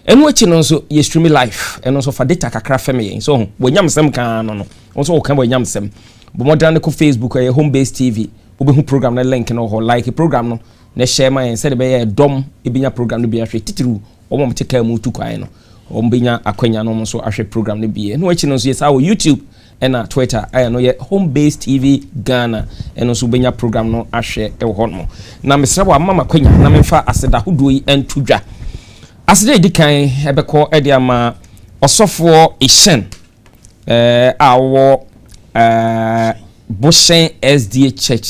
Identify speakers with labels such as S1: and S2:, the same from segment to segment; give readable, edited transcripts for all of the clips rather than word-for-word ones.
S1: enu echi no so ye stream live enu so fa data kakra feme so wonyam sem kan no so kan wonyam sem bo modern ko Facebook e home based TV obehu program na link no ho like program no na share my say be ye dom ebinya program no bi ahwe titiru omo mteka mu tu kwan no ombenya akwanya no so ahwe program no bi enu echi no so yes our YouTube and Twitter I know ye home based TV Ghana enu so benya program no ahwe e ho no na mesra wa mama kwanya na memfa aseda hodo yi entudwa asede di kan ebeko edi ama osofo Ishen awo Boshen SDA Church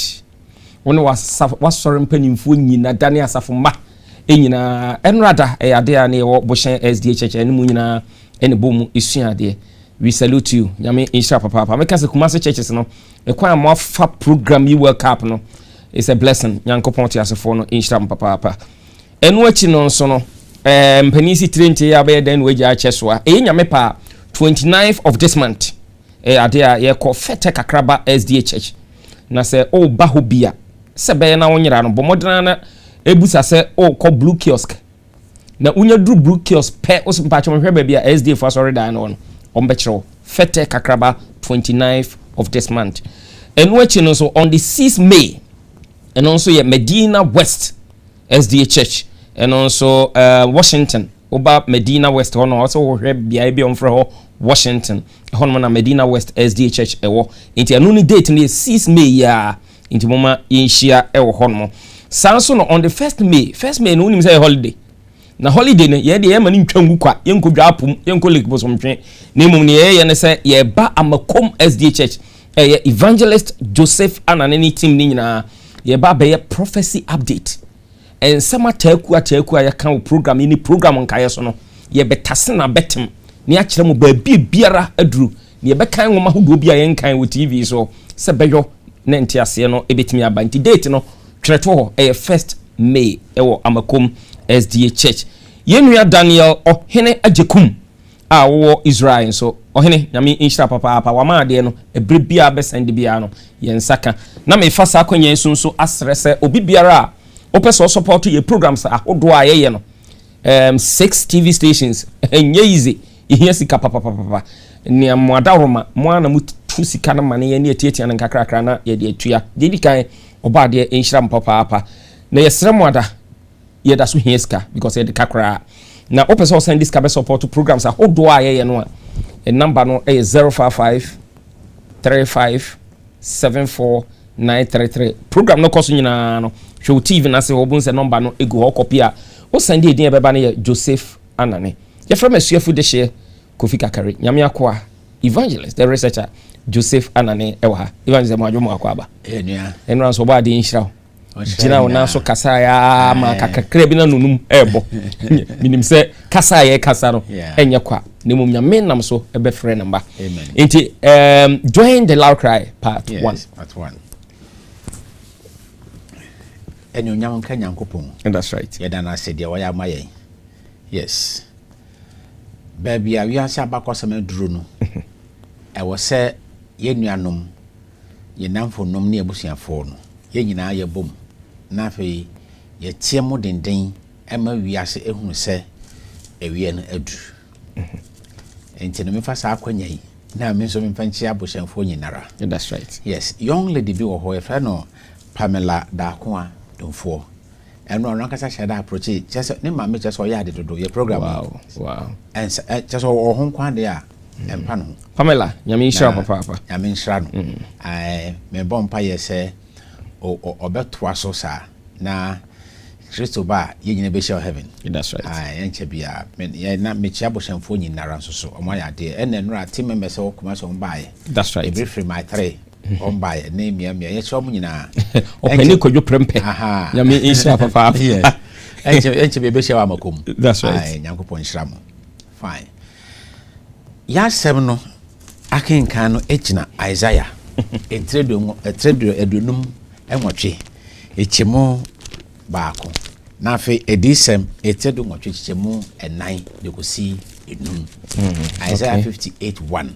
S1: wono wasore mpanimfo nyina dane asafo ma enyina enrada ade a na ewo Boshen SDA Church enu mu nyina ene bomu isuade we salute you nyame insha papa make us Kumasi churches no ekwan mo fa program yi world cup no it's a blessing yankopon ti asefo no insha papa enu achi no nso no mpanisi 30 ya be den we ja chesoa nyame pa 29th of this month ade a ye ko fete kakraba SDA Church na se o ba ho bia se be na wonyira no bomodana na ebusa se o ko blue kiosk na unya dru blue kiosk pe o so mpacho hwe ba bia SDA for sorry dan no ombechro fete kakraba 29th of this month enu achi no so on the 6th May and also ye Medina West SDA Church and also Washington oba Medina West hono also hwe bia bi on fro Washington hono na Medina West SDA Church ewo inti anu ni date ni 6 May ya inti mama inshia ewo hono sanso no on the 1st May no nim say holiday na holiday no ye de ye mani ntwangu kwa yenkodwa apum yenkolik bosomtwe na mum ne ye ne say ye ba amakom SDA Church ye evangelist Joseph ananeni team ni nyina ye ba be ye prophecy update en sama taku ya kan program ni program nka ye so no ye betase na betem ni a kire mu ba biara aduru ni ye be kan ngoma hodo bia ye nkan wo TV so se beyo na ntiase no ebetimi abanti date no twereto ho 1st May ewo amakom SDA Church yenua Daniel ohene ajekum a wo Israel so ohene nyame inshira papa wama de no ebre bia be send bia no yensaka na me fa sa kwanya nso asrese obi biara opeso support ye programs ahodo a ye no 6 TV stations enye easy ihia sika papa ni amwada roma mwana mutu sika na mane ye ne etiatia na kakrakra na ye de atua dedi kan oba de inshira papa na yesre mwada ye da so hia sika because ye de kakra na opeso send this cabe support programs ahodo a ye no a number no 055 35 74 933 program no cost nyina no show TV na se obun se number no egu ho copy a o send e din e beba na Joseph Anane ye from asuafu de she Kofi Kakari nyame akwa evangelist the researcher Joseph Anane ewa evangelist mo adwo akwa ba enua enura so ba de nhira jina ona so kasa ya ma kakakra bi na nunum ebo minim se kasa ye kasa no enye kwa ne mum nyame nam so ebe frɛ namba amen enti join the loud cry part 1
S2: and you young Kenyan coupon.
S1: And that's right.
S2: Yadana said, "Ya my yes, baby, I will say back was a druno. I was say, Yenuanum, ye nam for num near Bussian phone. Yenina, ye boom. Nafe, ye tear more than ding, Emma, we are say, who say, a wien edu. And tell me fast up when ye now means some fancy Bussian phone in Nara.
S1: And that's right.
S2: Yes, young lady view or if I know Pamela Darqua. For and no rank as I approach it just name my just so ya to do your program.
S1: Wow.
S2: And just all home quan there and pano.
S1: Pamela, Yamin Sharp papa.
S2: Yamin Shran. I may bonfire say or bet was so sa na Crystal Bar, you never shall heaven. That's right. I ain't be a not me chabush and phone in Naran so on my idea and then right team members all commercial on buy. That's right. Briefly my tray. On by a name, ya show na
S1: openi ko prempe aha ya me insha papa
S2: yeah enche be sha amakum
S1: that's right
S2: ai nyankopon nshiramo fine ya sem no akenkan no ejina Isaiah etredo edunum enwotwe echemo baako na fe edisem etredo nwotwe echemo enan de kosi enum Isaiah 58:1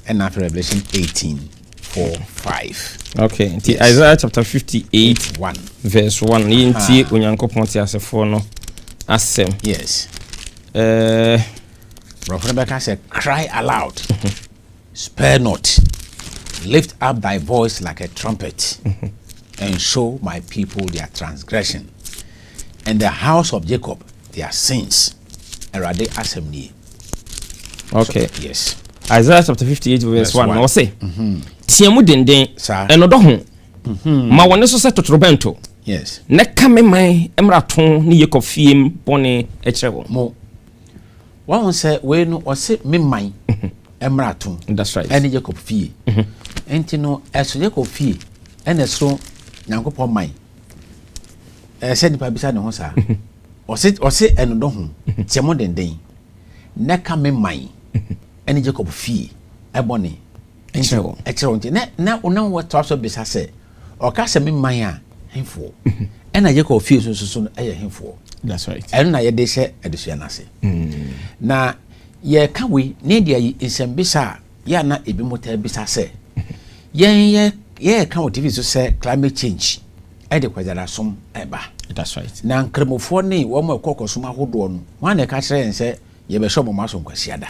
S2: and after Revelation 18:4-5.
S1: Okay, yes. Isaiah chapter 58
S2: 1
S1: verse 1. Inti onyankopon ti asefo no Asem.
S2: Yes. Rebecca said, cry aloud, spare not, lift up thy voice like a trumpet, and show my people their transgression, and the house of Jacob their sins. Erade assembly.
S1: Okay.
S2: So, yes.
S1: Isaiah chapter 58 verse 1. No say. Tiamu denden.
S2: Sir.
S1: Eno do ho. Ma wone so se totorobento.
S2: Yes.
S1: Ne kame man emra ton ni Jacob fiem bone echewo.
S2: Mo. One say we no o se me man emra ton.
S1: That's right.
S2: Ene Jacob fie. Enti no eso Jacob fie ene so Nyankopon man. Se nipa bisa ne ho sa. O se eno do ho. Tiamu denden. Ne kame man ene Jacob fie ebone echewo nti na una what also bisa se o ka se me man a henfo ena Jacob fie so no eye henfo.
S1: That's right.
S2: Eno na ye de hye edusua na se na ye ka we ne dia nsem bisa ya na ebi mota bisa se ye ka o TV so se climate change e de kwazara som eba.
S1: That's right.
S2: Na nkremofo ne wo ma kokosom ahodo no wan na ka kire nse ye be shobo maso nkwasiada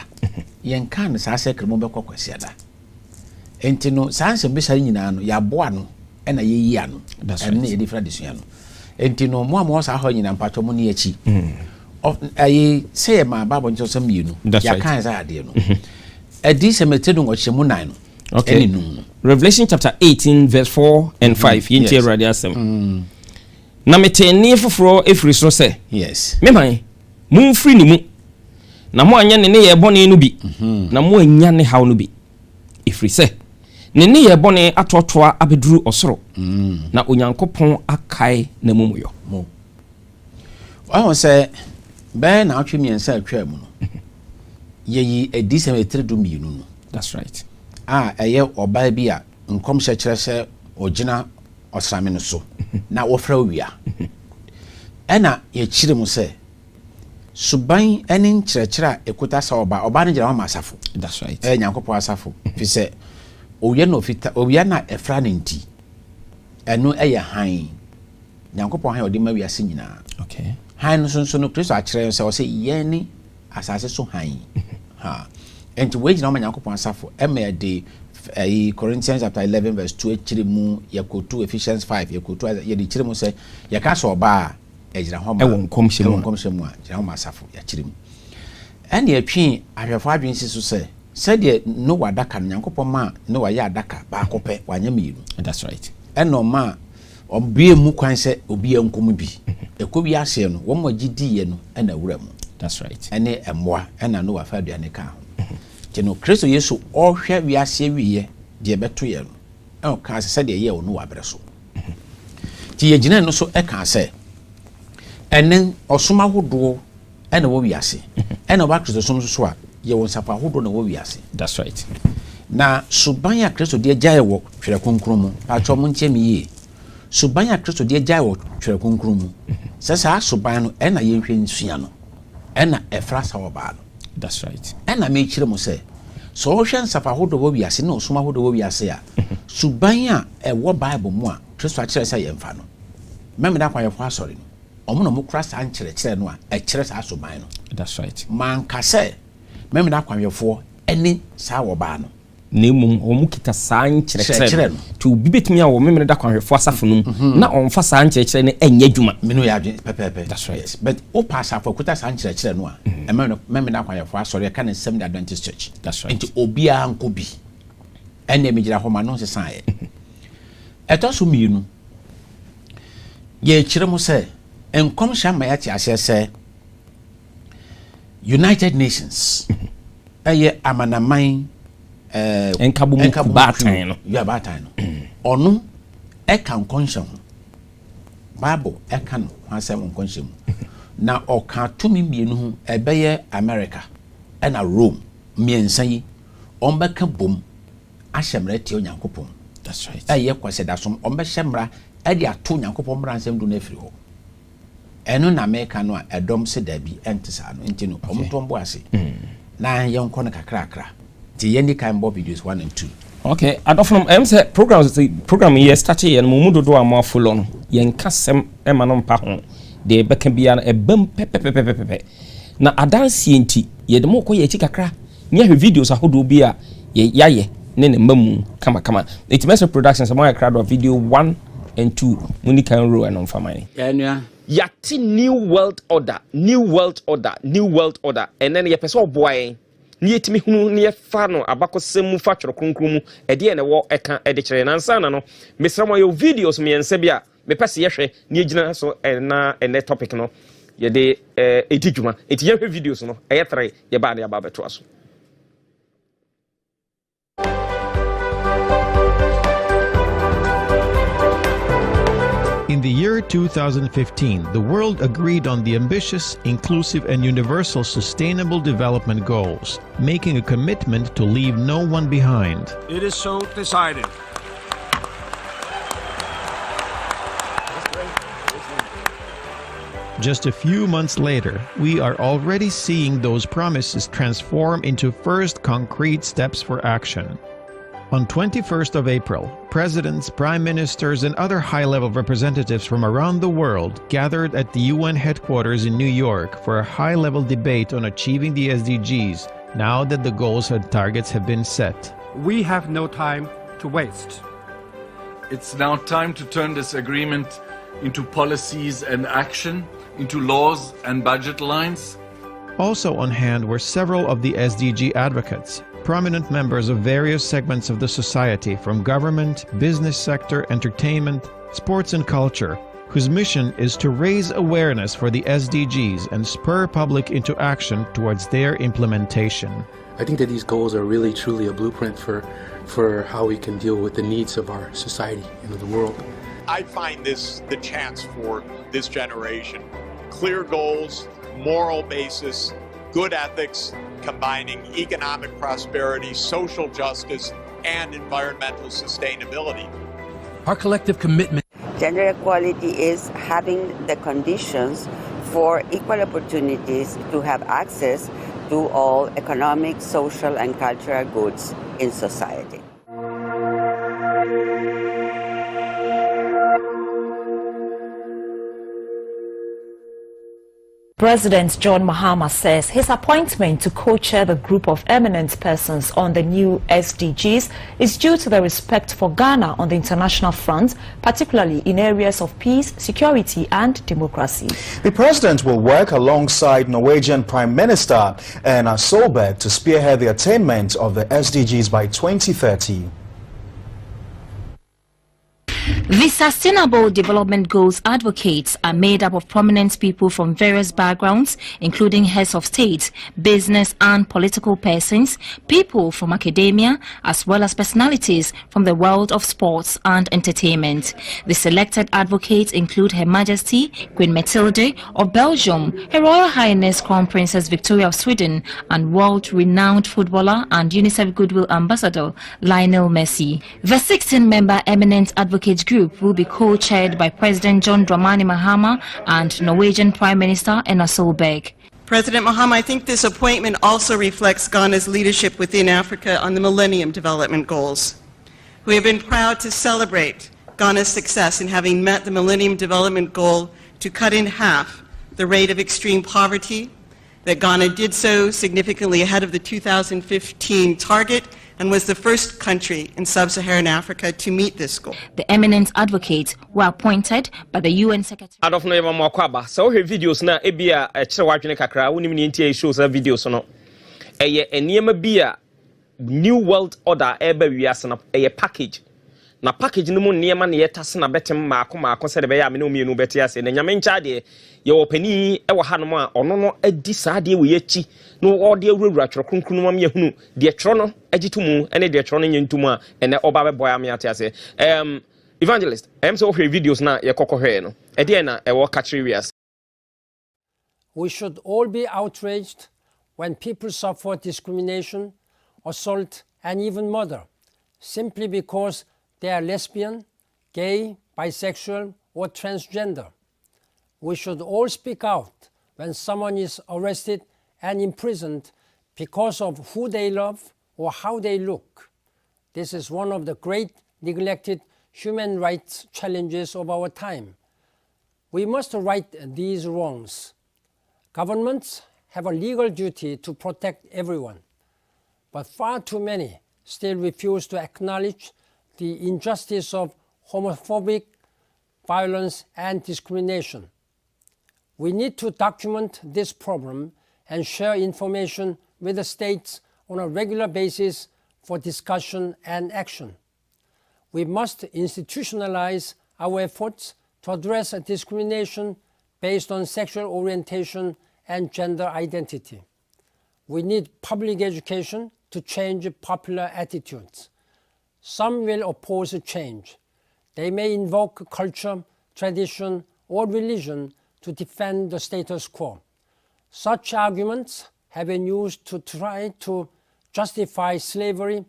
S2: yen kan sa se kremo be kokwasiada enti no sanse be sare nyina no ya boa no e na ye yi ano ene ye different desua no enti no mo am sa ho nyina mpato mo ne achi of ayi say ma babo ncho so mienu ya kan sa ade no edi se metedu ngochemu nan no.
S1: Okay. Revelation chapter 18 verse 4 and 5 yinti radio asem na meteni foforo efri so se
S2: yes
S1: me man mu free ni mu na mo anya ne ye bone no bi na mo anya ne haw no bi ifri se ne ye bone atotoa abeduru osoro na onyankopon akai na mumuyo
S2: mo wa se be na atwe miensa atwa mu no yeyi edisem etredu mienu no.
S1: That's right.
S2: Eye oba bi a nkom hye kire se ogina osrame no so na wofra wia ena ye kire mu se suban eni nkyerɛkyerɛ ekuta sa oba no gyina ma asafo.
S1: That's right.
S2: Nyankopɔn asafo fi se owie no fita owie na efra ne nti eno eye han Nyankopɔn han odi ma wiase nyina.
S1: Okay.
S2: Han no so no Kristo akyerɛ se o se yeni asase so han ha enti we gyina ma Nyankopɔn asafo ema de Corinthians chapter 11 verse 2 ekyire mu yakotu Ephesians 5 yakotu ye de kyire mu se yaka so oba ejira ho ma
S1: ewon komhyemu
S2: a jira ho ma asafo ya kyire mu ene atwi ahwefo adwensi so se de no wadaka Nyankopɔn ma no wa ya adaka ba akopɛ wanya mienu.
S1: That's right.
S2: Eno ma obie mu kwan se obi ankom bi ekobi ase no wo mo gidiye no ena wura mu.
S1: That's right.
S2: Ene emmoa ena no wa fa aduane ka ho tino Kristo Yesu ohwe wiase wiye de beto ye no e ka se de ye wo no wa bere so ti ye gina no so e ka se enen osoma hodo ena wo wiase ena ba Kristo som so a ye won sapa hodo na wo wiase.
S1: That's right.
S2: Na suban ya Kristo de gyae wo twere konkron mu patro mo nche mi ye suban ya Kristo de gyae wo twere konkron mu se sa suban no ena ye hwe nsua no ena efra sa wo ba no.
S1: That's right.
S2: Ena me kire mo se so hwe sapa hodo wo wiase na osoma hodo wo wiase a suban a wo Bible mu a Kristo a kire se ye mfa no meme da kwa ye fo asori no omo no mo kura sa nkire no a e kire sa suban no.
S1: That's right.
S2: Man ka se meme da kwa ye fo eni sa wo ba no
S1: nemum omu kita saa nkyerɛkyerɛ
S2: no
S1: to obi betumi a wo memene da kwanhwefo asafo num na onfa saa nkyerɛkyerɛ ne anya dwuma
S2: menu ya pepepe.
S1: That's right.
S2: Yes. But o pasa for kuta saa nkyerɛkyerɛ no a meme da kwanhwefo asɔre ka ne Seventh Adventist Church.
S1: That's right.
S2: Enti obi a nko bi ene me gira ho ma no sesan ye eto so mienu ye kyerɛ mo sɛ enkom hya ma ya ti ase sɛ United Nations eye amanaman
S1: enkabu batan no
S2: ya batan no onu e kan konshe ho Bible e kan asem konshe mu na o kan tumi mienu ho ebeye America e na Rome miensa yi on be ka bom ahyemra tie Onyankopon.
S1: That's right.
S2: Eye kwasedasom on be hyemra e de ato Onyankopon mra nsem do na afiri ho eno na America no a edom se da bi entisa no enti no omtombo ase na yenko na kakra ti yendi kan bo videos 1 and 2.
S1: Okay, adofnom say program here started yen mu dodo am afolo no yen kasem e ma no mpa ho de bɛka bia no ɛbam pɛpɛpɛpɛpɛ na adansie nti yɛde mo kɔ yɛ akyi kakra ne ahwɛ videos ahodoɔ bi a yɛayɛ ne ne mamu kama it Mmre productions mo ayɛ crowd of video 1 and 2 muni kan row and on family yati new world order and then ye person boy ni yetimi hunu ni fa no abakosem fa tworo kronkron mu ede ne wo eka ede kire nansa na no mesramo yo videos me ense bia me pese ye hwe ni egina so na ene topic no ye de edidwuma eti ye hwe videos no eye 3 ye ba na ya ba beto aso.
S3: In the year 2015, the world agreed on the ambitious, inclusive, and universal sustainable development goals, making a commitment to leave no one behind.
S4: It is so decided.
S3: Just a few months later, we are already seeing those promises transform into first concrete steps for action. On 21st of April, presidents, prime ministers, and other high-level representatives from around the world gathered at the UN headquarters in New York for a high-level debate on achieving the SDGs, now that the goals and targets have been set.
S4: We have no time to waste.
S5: It's now time to turn this agreement into policies and action, into laws and budget lines.
S3: Also on hand were several of the SDG advocates, prominent members of various segments of the society, from government, business sector, entertainment, sports and culture, whose mission is to raise awareness for the SDGs and spur public into action towards their implementation.
S6: I think that these goals are really truly a blueprint for how we can deal with the needs of our society and of the world.
S7: I find this the chance for this generation. Clear goals, moral basis, good ethics, combining economic prosperity, social justice, and environmental sustainability.
S4: Our collective commitment.
S8: Gender equality is having the conditions for equal opportunities to have access to all economic, social, and cultural goods in society.
S9: President John Mahama says his appointment to co-chair the group of eminent persons on the new SDGs is due to the respect for Ghana on the international front, particularly in areas of peace, security and democracy.
S10: The president will work alongside Norwegian Prime Minister Erna Solberg to spearhead the attainment of the SDGs by 2030.
S11: The Sustainable Development Goals advocates are made up of prominent people from various backgrounds, including heads of state, business and political persons, people from academia, as well as personalities from the world of sports and entertainment. The selected advocates include Her Majesty Queen Mathilde of Belgium, Her Royal Highness Crown Princess Victoria of Sweden, and world-renowned footballer and UNICEF Goodwill Ambassador Lionel Messi. The 16-member eminent advocates group will be co-chaired by President John Dramani Mahama and Norwegian Prime Minister Erna Solberg.
S12: President Mahama, I think this appointment also reflects Ghana's leadership within Africa on the Millennium Development Goals. We have been proud to celebrate Ghana's success in having met the Millennium Development Goal to cut in half the rate of extreme poverty, that Ghana did so significantly ahead of the 2015 target and was the first country in sub-Saharan Africa to meet this goal.
S11: The eminent advocates were appointed by the UN Secretary.
S1: Out of no more kwaba. So here videos na ebia chere wadwene kakra woni mi ntie shows videos no. Eye enema bia new world order eba wiase na eye package. Na package no mu nneema na yetase na betem maako se de be ya me no mienu beti ase na nyame ncha de ye opani e wo hanom a ono no adi saade we yachi no ode awurawura tworo kronkron ma me hunu de tworo no agitumu ene de tworo no nyentumu a ene oba be boya me ate ase evangelist so hwe videos na ye kokkohwe no e de na e wo catch wias.
S13: We should all be outraged when people suffer discrimination, assault and even murder simply because they are lesbian, gay, bisexual or transgender. We should all speak out when someone is arrested and imprisoned because of who they love or how they look. This is one of the great neglected human rights challenges of our time. We must right these wrongs. Governments have a legal duty to protect everyone, but far too many still refuse to acknowledge the injustice of homophobic violence and discrimination. We need to document this problem and share information with the states on a regular basis for discussion and action. We must institutionalize our efforts to address discrimination based on sexual orientation and gender identity. We need public education to change popular attitudes. Some will oppose change. They may invoke culture, tradition, or religion to defend the status quo. Such arguments have been used to try to justify slavery,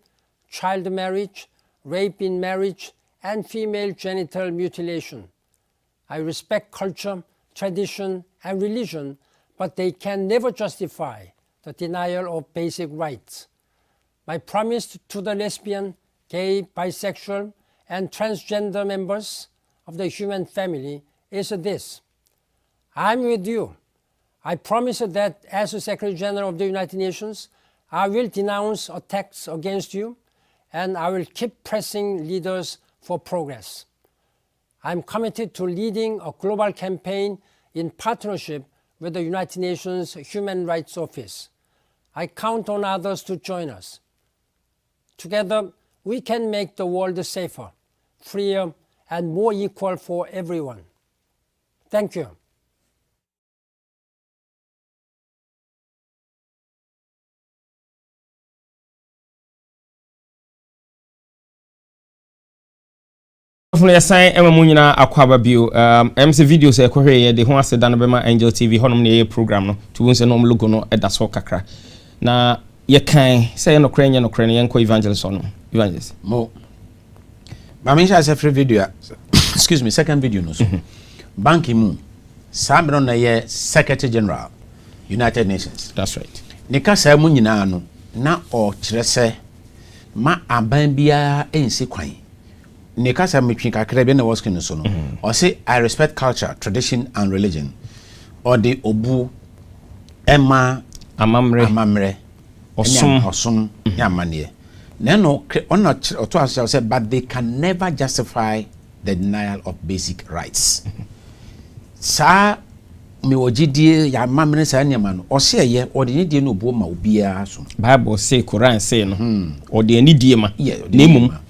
S13: child marriage, rape in marriage, and female genital mutilation. I respect culture, tradition, and religion, but they can never justify the denial of basic rights. My promise to the lesbian, gay, bisexual, and transgender members of the human family is this. I'm with you. I promise that as the Secretary General of the United Nations, I will denounce attacks against you, and I will keep pressing leaders for progress. I'm committed to leading a global campaign in partnership with the United Nations Human Rights Office. I count on others to join us. Together, we can make the world safer, freer, and more equal for everyone. Thank you.
S1: Yasan Munyina Aquaba Bio, MC videos a Korea, the one said Danabema Angel TV, Honum program, no, to win some logo no at that's all kakra. Na ye can say no Ukrainian co evangelist on evangelist.
S2: Mo. Mamisha has a free video. Excuse me, second video no. Ban Ki-moon, Samron na ye Secretary General, United Nations.
S1: That's right.
S2: Nika sa munyina no na o kyerese ma aban bia ensi kwan. Nekasa mitwin kakra bi na waskin no so no or say I respect culture, tradition and religion or the obu ema amamre osum yamane na no on to as say but they can never justify the denial of basic rights. Sa me wogidie ya mamre sa nyama no o say ye o de nidie no obu ma obia so
S1: Bible say Quran say no o de nidie ma na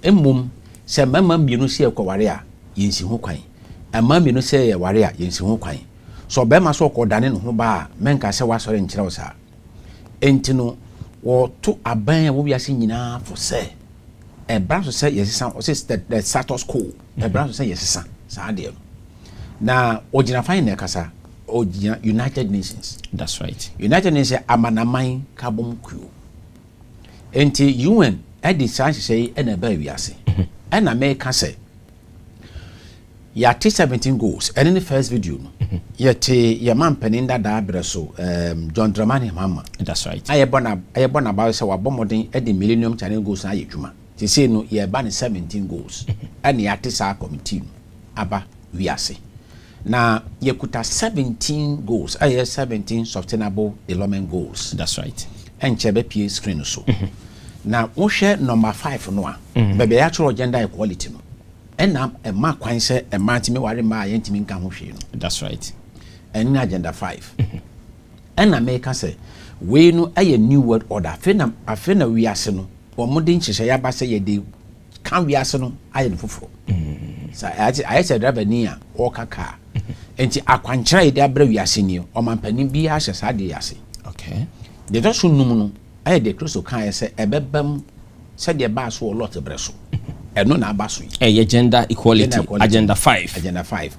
S2: emum se mama mienu se ekware a yensi ho kwan ama mienu se ye ware a yensi ho kwan so be ma so kodane no ho ba menka se wasore nkire wo sa enti no wo to aban wo biase nyina fo se e bra so se yesisa o se the status quo e bra so se yesisa sa de na ogina fine na kasa ogina United Nations.
S1: That's right.
S2: United Nations amanaman kabom kuo enti UN edi san say e na ba wiase and America say yati 17 goals and in the first video no yati your man peninda da breso John Dramani mama.
S1: That's right.
S2: I born about say wa bomodin e the Millennium Challenge goals na yedwuma ti say no ye ban 17 goals and yati sa committee aba wiase na yekuta 17 goals 17 sustainable development goals.
S1: That's right.
S2: And chebe pie screen so na wo hwe number 5 no a bebe ya choro gender equality no ena e ma kwan se e ma ntimi ware ma ya ntimi nka ho hwe no.
S1: That's right.
S2: And agenda 5 ena make say we no aye new world order afena wi ase no wo modin chihye ya ba se ye de kan wi ase no aye no foforo sa aye se driver ni a o kaka enti akwankyera ye de abra wi ase ni o mampanin bi a hye sa de ase.
S1: Okay.
S2: De do so num no aye de kristo kan say ebebam say de ba so lot breso eno na aba so
S1: gender equality agenda 5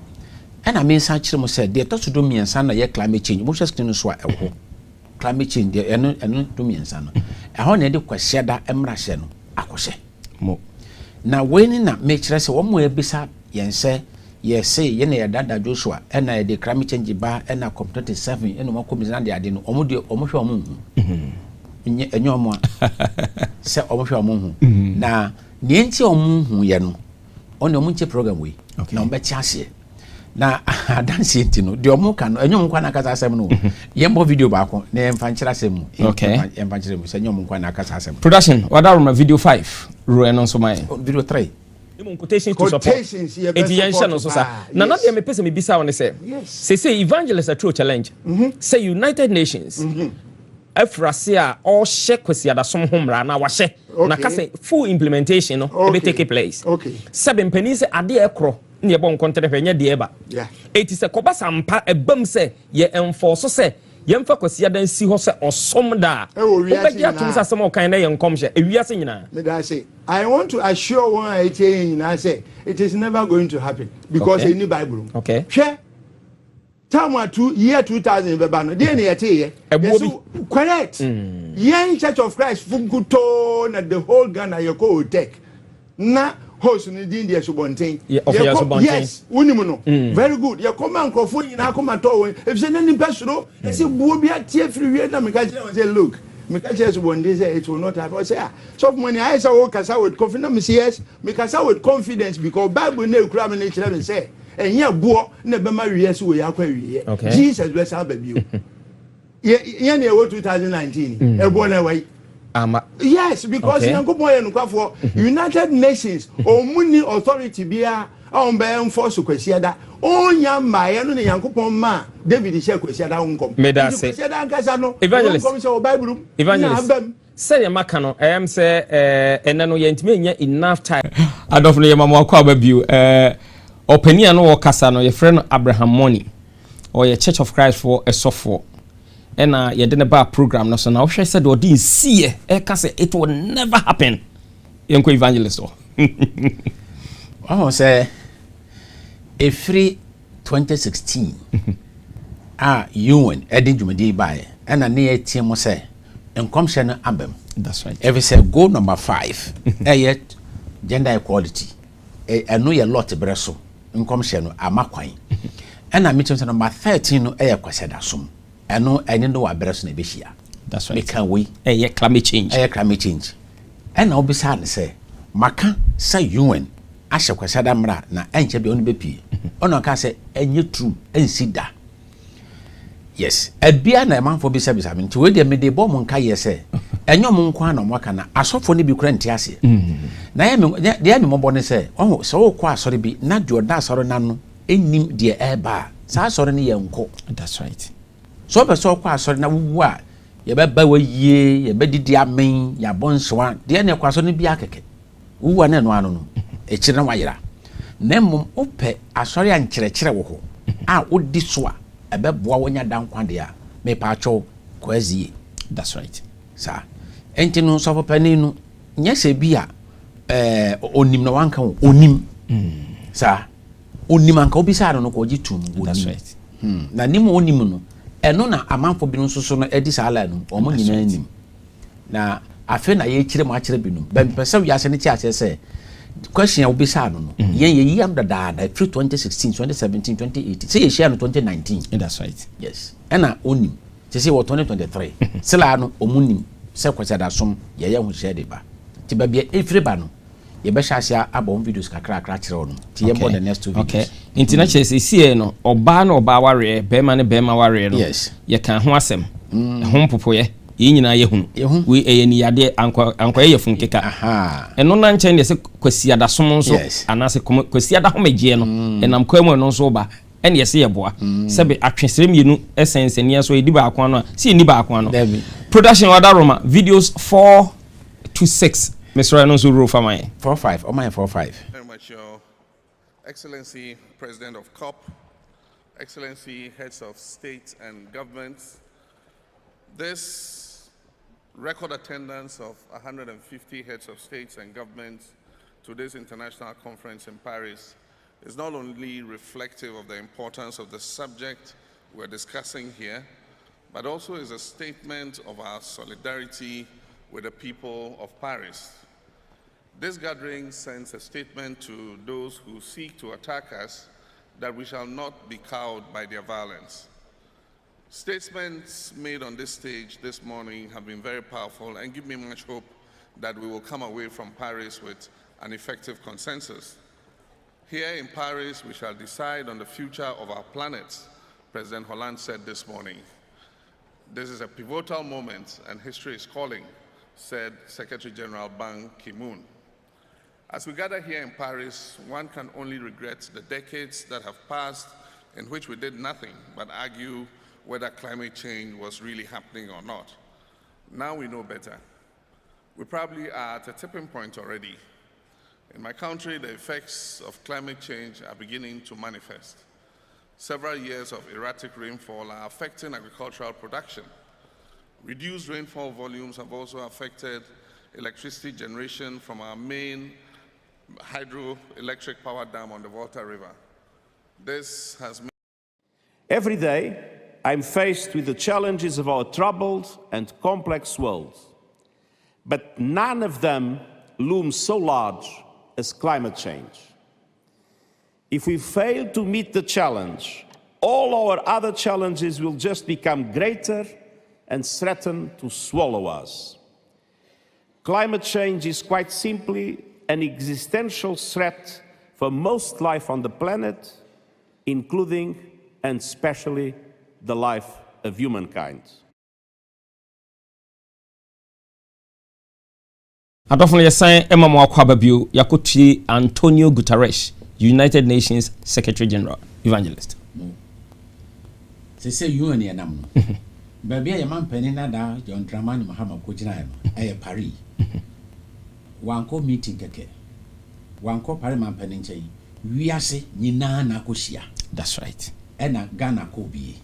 S2: and I mean such mo say de to do miensa na ye climate change mo hwe screen so a eho climate change de eno do miensa no eho na de kwahye da emra hye no akohye
S1: mo
S2: na weni na me kire say wo mo ebisa yense ye say ye na ye dada Joshua and na de climate change ba and na COP27 eno mo komisa de ade no omo de omo hwe omo enye omo se omo hwe omo hu na nienti omo hu ye no ono omo nche program we na omo be chiase na dance intino de omo kan enyom kwa na kasa asem no yembo video ba ko na emfa nkyira asem mu emfa nkyira mu se enyom kwa na kasa asem
S1: production wadaroma video 5 ro eno so mai
S2: video 3
S1: quotations to support etiyanhye no so sa na na de me pese me bisa won say evangelist a true challenge say United Nations Afrasi a all share kwesi adasom homra na wa hye na kase full implementation no be take place seven pennies ade ekro na ye bon kontre hwenye de eba eti se koba sampa ebam se ye enforce se ye mfa kwesi adan si ho se osom da obeji atum se asem okan na ye nkomhye ewiase nyina
S14: I want to assure one I say it is never going to happen because in the Bible share time to year 2000 bebano dey na yete correct yen Church of Christ funkuto na the whole Ghana you go take na host ni din dey subonten yes unimu no very good you come and crofo nyina come to if say nani pesoro say buo bia tie free we na me ka say look me ka say subonten say it will not happen say so money I say o kasa with confidence me say yes me kasa with confidence because Bible na ekura me na kire me say enya buo na be ma wiye so we akwa wiye Jesus bless our baby ye na 2019 e buo na wai yes because yankopon ye nkwafo United Nations omuni authority bia on be enforce kwesiada onya ma ye no ne yankopon ma David she kwesiada nkom kwesiada nkasa no nkom se o Bible evangelist
S1: say ya maka no am say ene no ye ntime nya enough time adof no ye mama akwa babiu openia no wakasa no ye friend Abraham Money or ye Church of Christ for a software ena ye de ne ba program no so na wo hwe said odi see e ka say it will never happen yenko evangelist o
S2: say every 2016 UN edin jumadi bae ena ne etie mo say enkomhye no abem
S1: that's right
S2: every say goal number 5 yet gender equality eno ye lot breso nkomhye no amakwan ena meeting number 13 no kwaseda som eno eni no wa breso na behia
S1: that's right
S2: can we
S1: climate change
S2: ena obisa ne say maka say UN ahye kwaseda mra na enche be onu bepie ono ka say enye true ensida yes ebia na emanfo bisa bisa nti we de me de bom nka ye say enyom nko na mo kana asofo ne bi kura nti ase na ye me de me mo ne say oh so wo kwa asore bi na de oda asore na no enim de eba sa asore ne ye nko
S1: that's right
S2: so be so kwa asore na wuwu a ye be ba waye ye be didi amen ya bonsoa de ne kwa asore ne bi akeke wuwu na no ano no e kire na wayira na mum ope asore an kire wo ho a odi so a ebe boa wonya dankwade a me pa cho kwazie
S1: that's right
S2: sa enti no so popani no nyese bi a onim no wanka onim sa onim anka obisa no ko gitum
S1: that's right
S2: na nim onim no eno na amanfo bi no so no edi sala no omo nyina nim na afi na ye kire mo akire bi no ben pese wi ase ne ti ase se question ya obisa no yen ye yam da through 2016 2017 2018 say ye share no 2019
S1: that's right
S2: yes ena onim say what 2023 sila no omunim se kwese da som ye hu share de ba ti ba bia efreba no ye be shasia abon videos kakra kire no ti ye more the next 2 videos
S1: okay international see no oba na oba ware be ma ne be ma ware no
S2: yes
S1: ye kan ho asem ho mpopoye yi nyina ye hu we eyeni yade anko ye funkeka
S2: aha
S1: eno na nchen de se kwasiada som nso anase kwasiada homagye no enam kwamu no nso ba ene ye se ye boa sebe atwesere mienu essence ne so edi ba akwan no si eni ba akwan no production order Roma videos 4 to 6 Mr. no so ro fa my
S2: 45 o my 45
S15: very much your excellency president of COP, excellency heads of state and governments. This record attendance of 150 heads of states and governments to this international conference in Paris is not only reflective of the importance of the subject we're discussing here, but also is a statement of our solidarity with the people of Paris. This gathering sends a statement to those who seek to attack us that we shall not be cowed by their violence. Statements made on this stage this morning have been very powerful and give me much hope that we will come away from Paris with an effective consensus. Here in Paris, we shall decide on the future of our planet, President Hollande said this morning. This is a pivotal moment and history is calling, said Secretary General Ban Ki-moon. As we gather here in Paris, one can only regret the decades that have passed in which we did nothing but argue whether climate change was really happening or not. Now we know better. We probably are at a tipping point already. In my country, the effects of climate change are beginning to manifest. Several years of erratic rainfall are affecting agricultural production. Reduced rainfall volumes have also affected electricity generation from our main hydroelectric power dam on the Volta River. This has made...
S16: Every day, I'm faced with the challenges of our troubled and complex world. But none of them loom so large as climate change. If we fail to meet the challenge, all our other challenges will just become greater and threaten to swallow us. Climate change is quite simply an existential threat for most life on the planet, including and especially the life of humankind.
S1: Adofo ye san emamo akwa babio yakotie Antonio Guterres, United Nations Secretary General, Evangelist.
S2: Se UN ya nam no. Ba bia ya mampani na da John Dramani Mahama ko gina no. Paris. Wanko meeting keke. Wanko Paris mampani nchai. Wiase nyina na koshia.
S1: That's right.
S2: Ena Ghana ko bi.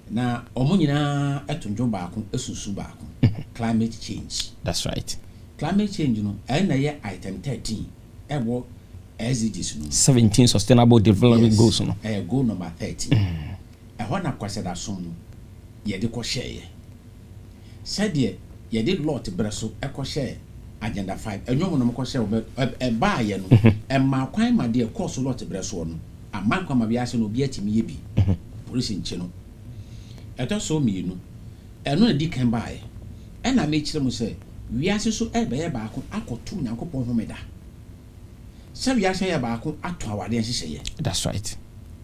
S2: Na omo nyina etonjo baako esusu baako. Climate change.
S1: That's right.
S2: Climate change no ena ye item 13 ewo SDGs no
S1: 17 sustainable development goals no
S2: goal number 13 ehona kwaseda som no ye de ko share said ye de lot breso eko share agenda 5 enwom no ko share ba ye no ma kwan ma de course lot breso no aman kwa ma bia se no bi atimi ye bi police nche no eto so mi no eno na di kan ba ye ena me kire mo se wiase so ebe baako akoto Nyankopon homeda se wiase ye baako ato awade nhyehyeye.
S1: That's right.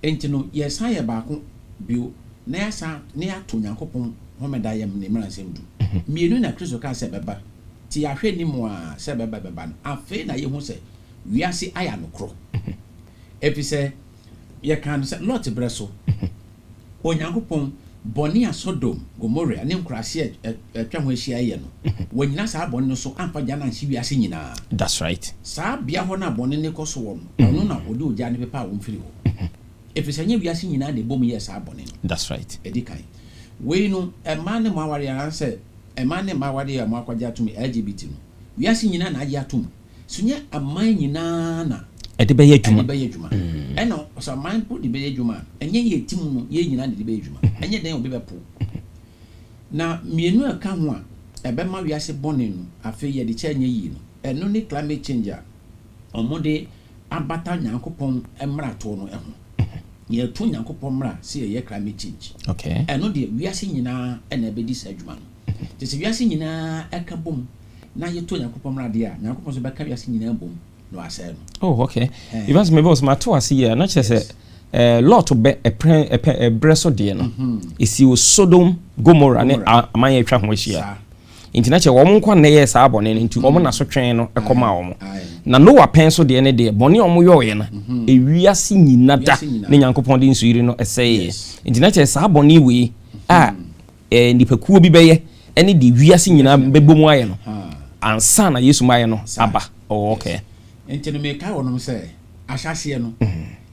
S2: Enti no yes ye baako bio na yasa na ato Nyankopon homeda ye ne mra nsem du mienu na Kristo ka se beba ti ahwe ni mo a se beba no afi na ye hu se wiase aya no kro efi se ye kan se lot breso o Nyankopon boni a Sodom Gomorrah ne nkrase atwa ho ahia ye no wanyina sa boni no so ampa jana nsi wiase nyina.
S1: That's right.
S2: Sa bia ho na boni ne koso wo no no na odi oja ne pepa wo mfiri ho efisa nya wiase nyina de bom ye sa boni no.
S1: That's right.
S2: Edikai we no ema ne mawari anse ema ne mawari ya mwakwaja atum LGBT no wiase nyina na aje atum sunya aman nyina na
S1: ede be yadwuma
S2: eno so man po de be yadwuma enye ye tim no ye nyina de be yadwuma enye den obi be po na mienu aka ho a ebe ma wiase bone no afi ye de cha nye yi no eno ni climate change a omode abata Nyankopon emra to no eho ye to Nyankopon mra se ye climate change.
S1: Okay.
S2: Eno de wiase nyina ena be di sa adwuma no te se wiase nyina aka bom na ye to Nyankopon mra de a Nyankopon so be ka wiase nyina bom. No, I said.
S1: Oh, okay. If as me was my two as here, not just a lot of a breso dear no. Is you Sodom, Gomorrah, and my trap was here. International woman can near Sabon into woman as a train or a coma. Na no pencil the end day, Bonnie or Moyoyana. A real singing nada, Nanko Pondin Sweden, a say. International Saboni we and the Pecubi Bay, any the real singing Bebumoyano. And son, I used my no, Abba. Oh, okay.
S2: Enti no meka wonom se ahwase no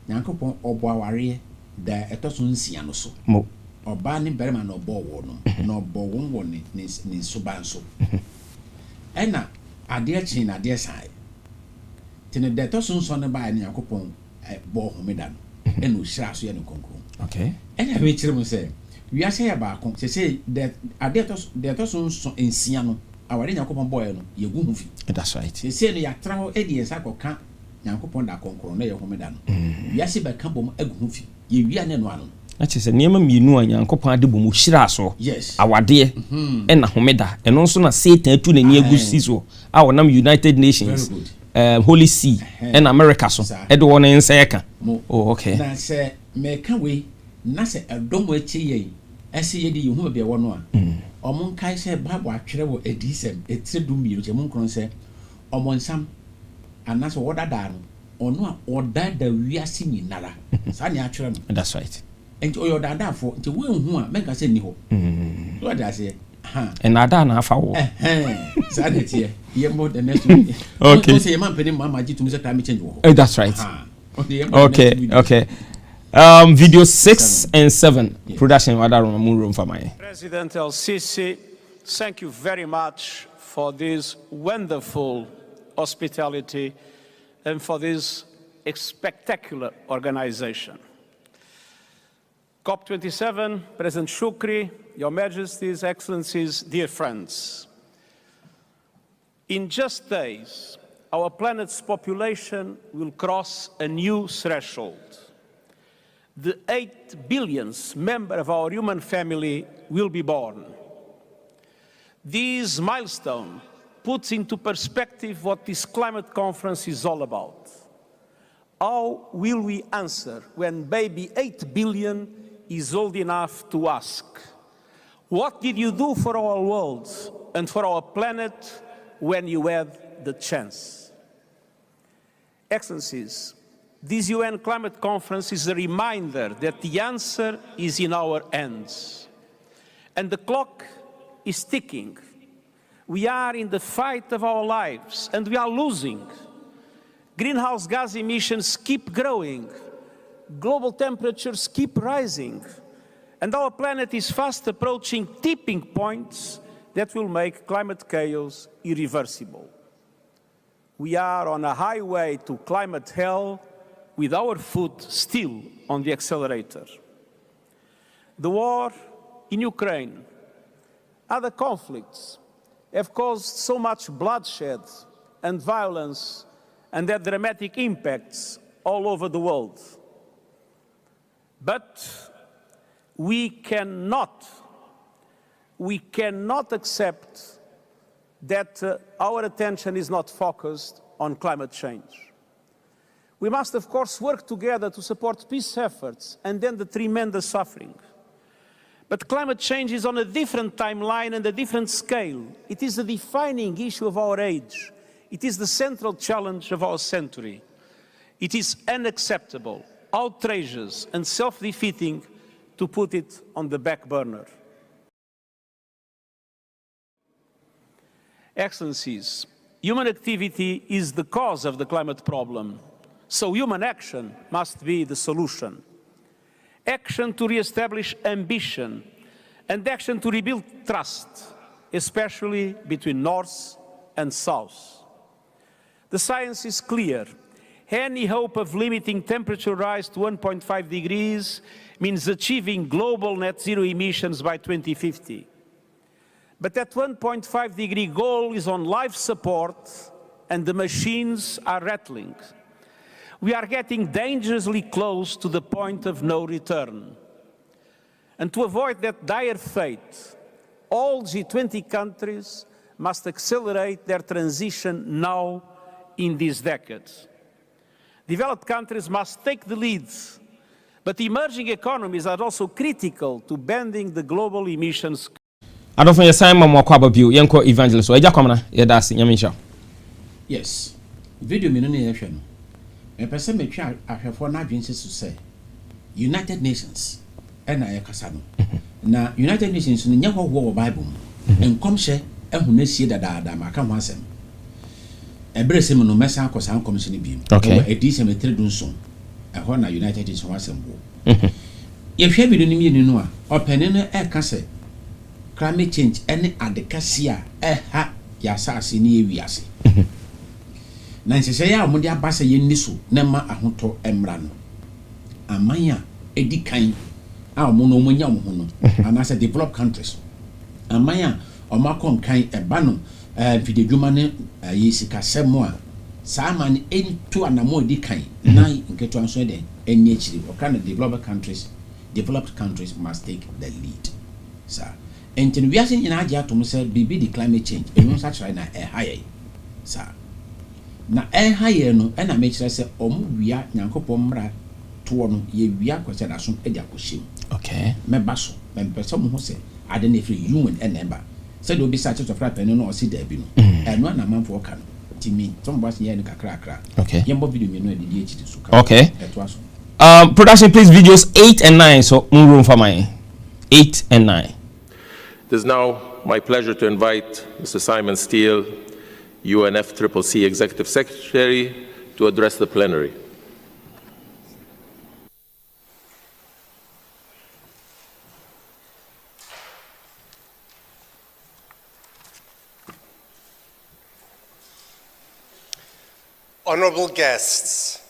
S2: Nyankopon obo aware da etoso nsia no so
S1: mo
S2: oba ne berema no obo wo no no obo wo ne suban so ena ade achi na ade sai tene da etoso nso ne ba Nyankopon bo homeda no ena ohira so ye no konkron.
S1: Okay.
S2: Ena we kire mo se wiase ya ba kon se da ade etoso nso nsia no aware Nyankopon boy no ye gu hu fi.
S1: That's right.
S2: Se no ya trawo edi esa koka Nyankopon da konkron na ye homeda no wiase ba ka bom agu hu fi ye wia ne no ano
S1: na chese niema mienu a Nyankopon ade bom hira so.
S2: Yes.
S1: Awade e na homeda eno nso na Satan atu na ni agusi so a wonam United Nations Holy See and America so edo won nseka. Oh okay.
S2: Na se me ka we na se edom achi ye ese ye di hu be wo no a. Omon kai se Bible atwere wo edisem etire dum bi je mon kron se omonsam anaso wodada no ono a odada wiase nyinara. Sa ne atwere no.
S1: That's right.
S2: Enti oyo dada fo enti we hu a menka se ni ho. So that say
S1: and ada na afa wo.
S2: Sa ne tie. Ye more the next week.
S1: Okay.
S2: Say man pedi mama ji to say climate change wo.
S1: That's right. Okay. Video 6 and 7 production other room for my
S17: President El Sisi, thank you very much for this wonderful hospitality and for this spectacular organization. COP27, President Shukri, Your Majesties, Excellencies, dear friends. In just days, our planet's population will cross a new threshold. The 8 billionth member of our human family will be born. This milestone puts into perspective what this climate conference is all about. How will we answer when baby 8 billion is old enough to ask, what did you do for our world and for our planet when you had the chance? Excellencies, this UN climate conference is a reminder that the answer is in our hands. And the clock is ticking. We are in the fight of our lives and we are losing. Greenhouse gas emissions keep growing. Global temperatures keep rising. And our planet is fast approaching tipping points that will make climate chaos irreversible. We are on a highway to climate hell with our foot still on the accelerator. The war in Ukraine, other conflicts have caused so much bloodshed and violence and their dramatic impacts all over the world. But we cannot accept that our attention is not focused on climate change. We must, of course, work together to support peace efforts and end the tremendous suffering. But climate change is on a different timeline and a different scale. It is a defining issue of our age. It is the central challenge of our century. It is unacceptable, outrageous, and self-defeating to put it on the back burner. Excellencies, human activity is the cause of the climate problem. So human action must be the solution. Action to re-establish ambition and action to rebuild trust, especially between North and South. The science is clear. Any hope of limiting temperature rise to 1.5 degrees means achieving global net zero emissions by 2050. But that 1.5 degree goal is on life support and the machines are rattling. We are getting dangerously close to the point of no return. And to avoid that dire fate, all G20 countries must accelerate their transition now in this decade. Developed countries must take the lead, but emerging economies are also critical to bending the global emissions.
S1: I don't think Simon Mokwaba view, Yanko Evangelist, or Jacoman, Yadas, Yamisha.
S2: Yes, video minimum. A person may try for an agency to say United Nations and I Casano. Now, United Nations in the War Bible and come share and who may see that I can't want them. A braceman no messa cause I'm commissioning beam. Okay, a decent trade soon. A Hona United Nations was and war. If you be doing no or penina air cancer, climate change any adekasia ha yasasi ni wiase. Na nsese ya mo de abasa ye niso na ma ahoto emra no amanya edi kan a mo no mo nya mo no anase developed countries amanya o ma kon kan eba no fidedwuma ne yesika semo a sa man ento anamo edi kan na nketo anso de eni akiri o kan developed countries must take the lead sir. And we are saying in Adiyie to say be the climate change and we such right now higher sir. na higher no and I make sure say wia nyankopon mra to no ye wia kwese da so e dia koshim.
S1: Okay.
S2: Me baso me person mo say ade na free human and number. Said obi sa church of right no o si da bi no. Eno na manfo ka no. Timi some boss ye no kakra.
S1: Okay.
S2: Yembo video me no e dey echi so.
S1: Okay. Production please videos 8 and 9 so room for my 8 and 9.
S18: It is now my pleasure to invite Mr. Simon Steele, UNFCCC Executive Secretary, to address the plenary.
S19: Honorable guests,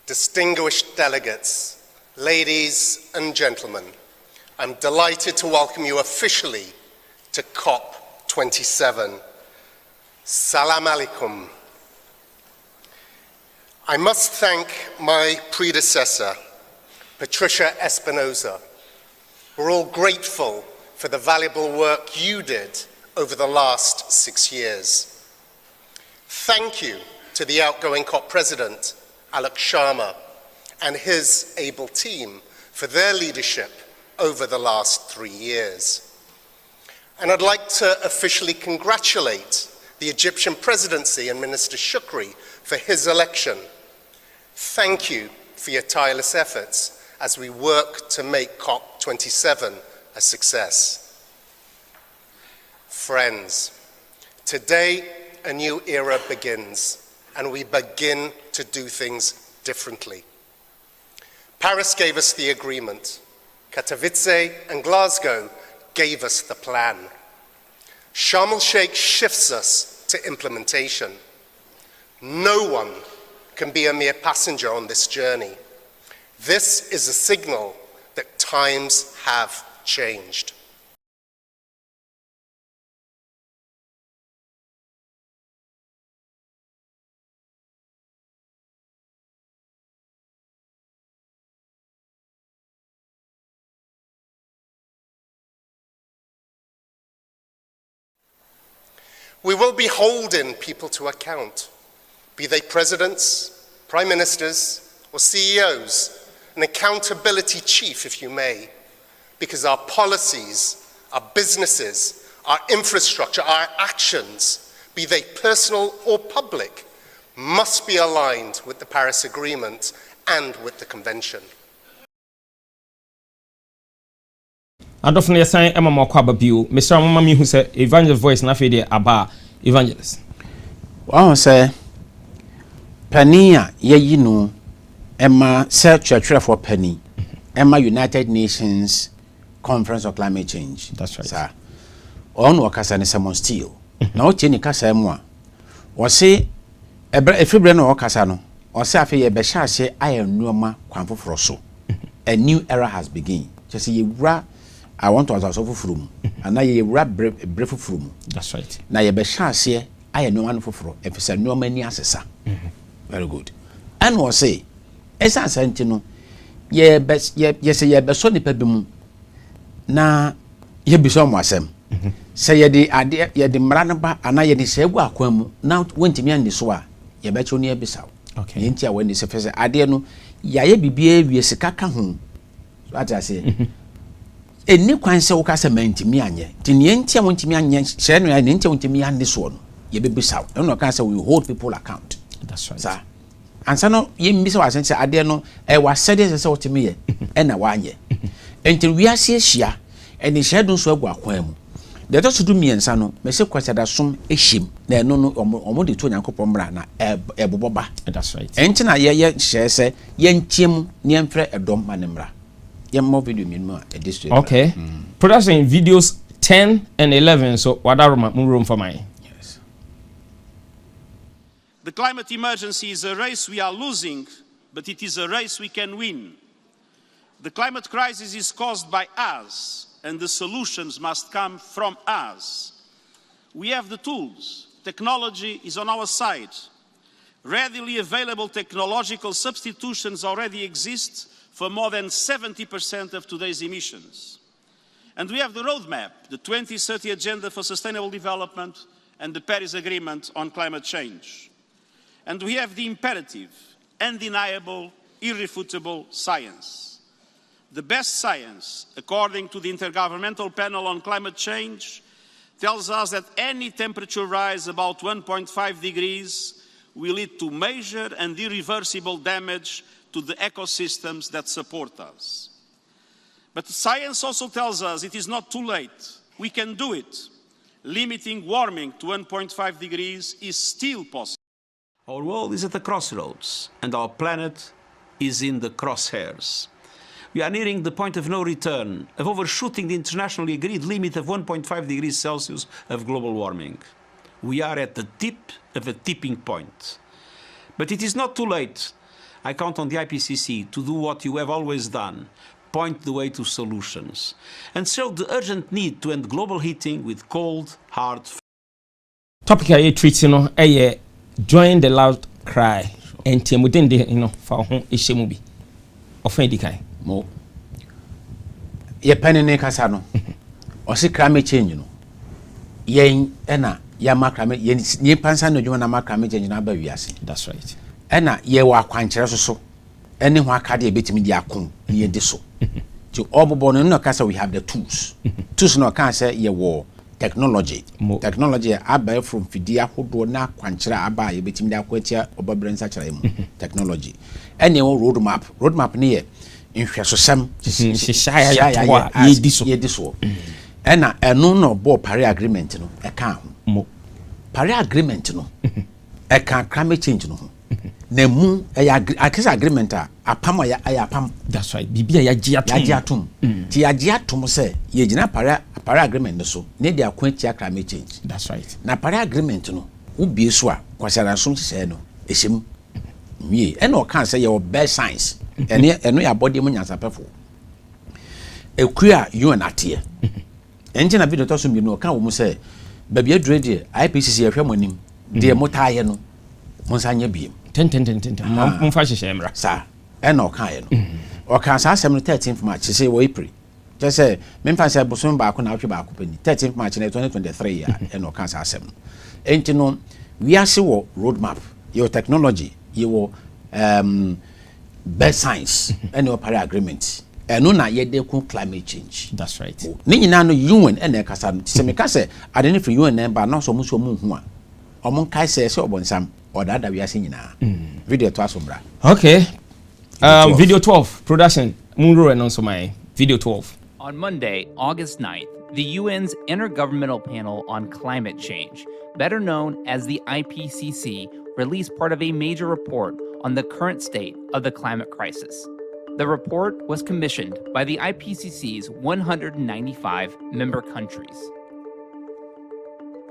S19: distinguished delegates, ladies and gentlemen, I'm delighted to welcome you officially to COP27. Salam alaikum. I must thank my predecessor, Patricia Espinosa. We're all grateful for the valuable work you did over the last 6 years. Thank you to the outgoing COP President, Alok Sharma, and his able team for their leadership over the last 3 years. And I'd like to officially congratulate the Egyptian presidency and Minister Shukri for his election. Thank you for your tireless efforts as we work to make COP27 a success. Friends, today a new era begins, and we begin to do things differently. Paris gave us the agreement. Katowice and Glasgow gave us the plan. Sharm el-Sheikh shifts us to implementation. No one can be a mere passenger on this journey. This is a signal that times have changed. We will be holding people to account, be they presidents, prime ministers, or CEOs, an accountability chief, if you may, because our policies, our businesses, our infrastructure, our actions, be they personal or public, must be aligned with the Paris Agreement and with the Convention.
S1: Adolfo ne san ema mo kwa babio Mr. Mama mi hu say evangelist voice na fe aba evangelist
S2: wa say pania ye no ema say church for penny ema United Nations Conference on Climate Change.
S1: That's right,
S2: sir. On wakasa ne Simon Steele na o tie ni kasa mu a wo say efebre na wakasa no o say afi ye be sha ase ayenuoma kwanfoforo so a new era has begun. Just ye wura I want to also from and now you rap brief from.
S1: That's right.
S2: Now you be chance I know one for if it's a no many assessor. Very good. And was say, as I said, you know, ye best yes, ye be so nipa na ye be so mwasem. Say ye the idea ye the mranaba and I ye the sebu akwemu now went me and the soa ye bet you near Bissau.
S1: Okay.
S2: Yentia when this first idea no ye bibie we sekaka ho. What I say. Eni kwan se wo ka se mantimi anye ti ne entia wontimi anye hye no ya ne entia wontimi ande so no ye bebisaw no ka se we hold people account.
S1: That's right,
S2: sir. Ansa no ye mbisa wa sense ade no e wa sede se wotimi ye e na wa anye enti wi ase hia eni hye do so agu akwan mu de to so du miensa no me se kwasada som ehim na eno no omo de to nyankopon mra na eboboba.
S1: That's right.
S2: Enti na ye hye se ye ntiem ne emfre edom manemra.
S1: Okay. Production videos 10 and 11. So wadaroma room for my.
S2: Yes.
S17: The climate emergency is a race we are losing, but it is a race we can win. The climate crisis is caused by us, and the solutions must come from us. We have the tools. Technology is on our side. Readily available technological substitutions already exist for more than 70% of today's emissions. And we have the roadmap, the 2030 Agenda for Sustainable Development and the Paris Agreement on Climate Change.
S16: And we have the imperative, undeniable, irrefutable science. The best science, according to the Intergovernmental Panel on Climate Change, tells us that any temperature rise about 1.5 degrees will lead to major and irreversible damage to the ecosystems that support us. But science also tells us it is not too late. We can do it. Limiting warming to 1.5 degrees is still possible. Our world is at the crossroads, and our planet is in the crosshairs. We are nearing the point of no return, of overshooting the internationally agreed limit of 1.5 degrees Celsius of global warming. We are at the tip of a tipping point. But it is not too late. I count on the IPCC to do what you have always done, point the way to solutions, and show the urgent need to end global heating with cold, hard...
S1: Topic I treat, join the loud cry, and Timothy, for whom is Shemubi. Offendikai.
S2: Mo. Ye penny ne kasa no. O se climate change no. Yen ena ya ma climate yen pansa no dwuma na ma climate change na ba wiase.
S1: That's right.
S2: Ena ye wa kwankere so. Ene ho akade e betimi di akon ne de so. To obobo no kasa we have the tools. Tools no kan say ye wo technology. Technology aba from fidia hodo na kwankere aba ye betimi di akwatia obabrensa kire mu. Technology. Ene wo roadmap. Roadmap ne ye nhwesosem yediso ena eno no bo Paris agreement no e kan ho Paris agreement no e kan climate change no ho na mu e ya agreement a apam ya apam.
S1: That's right. Bibia ya giatum
S2: ti ya giatum se ye gina Paris agreement no so ne dia kwantia climate change.
S1: That's right.
S2: Na Paris agreement no ubie so a kwasara som se no ehyem wie ena o kan se ye best science eno ya body mu nyansa pefo ekua you and atie engine video to so mi no kan wo mu say ba bia drede IPCC ehwe monim de motaye no monsanya biem
S1: ten mo fa hye Mmre
S2: sa eno kan ye no o kan sa 13th March say wo April just say me fa say bosom ba ko na hwe ba ko pani 13th March 2023 ya eno kan sa 7 enti no we are see wo roadmap your technology your best science and your Paris agreement and no na yede ku climate change.
S1: That's right.
S2: Ni nyina no UN and e kasa se me kase ade ne free UN number na so mu hu a omon kai se obonsam odada wi ase nyina video to asomra.
S1: Okay, video 12 production Mmre and also my video 12.
S20: On Monday, August 9th, the UN's Intergovernmental Panel on Climate Change, better known as the IPCC, released part of a major report on the current state of the climate crisis. The report was commissioned by the IPCC's 195 member countries.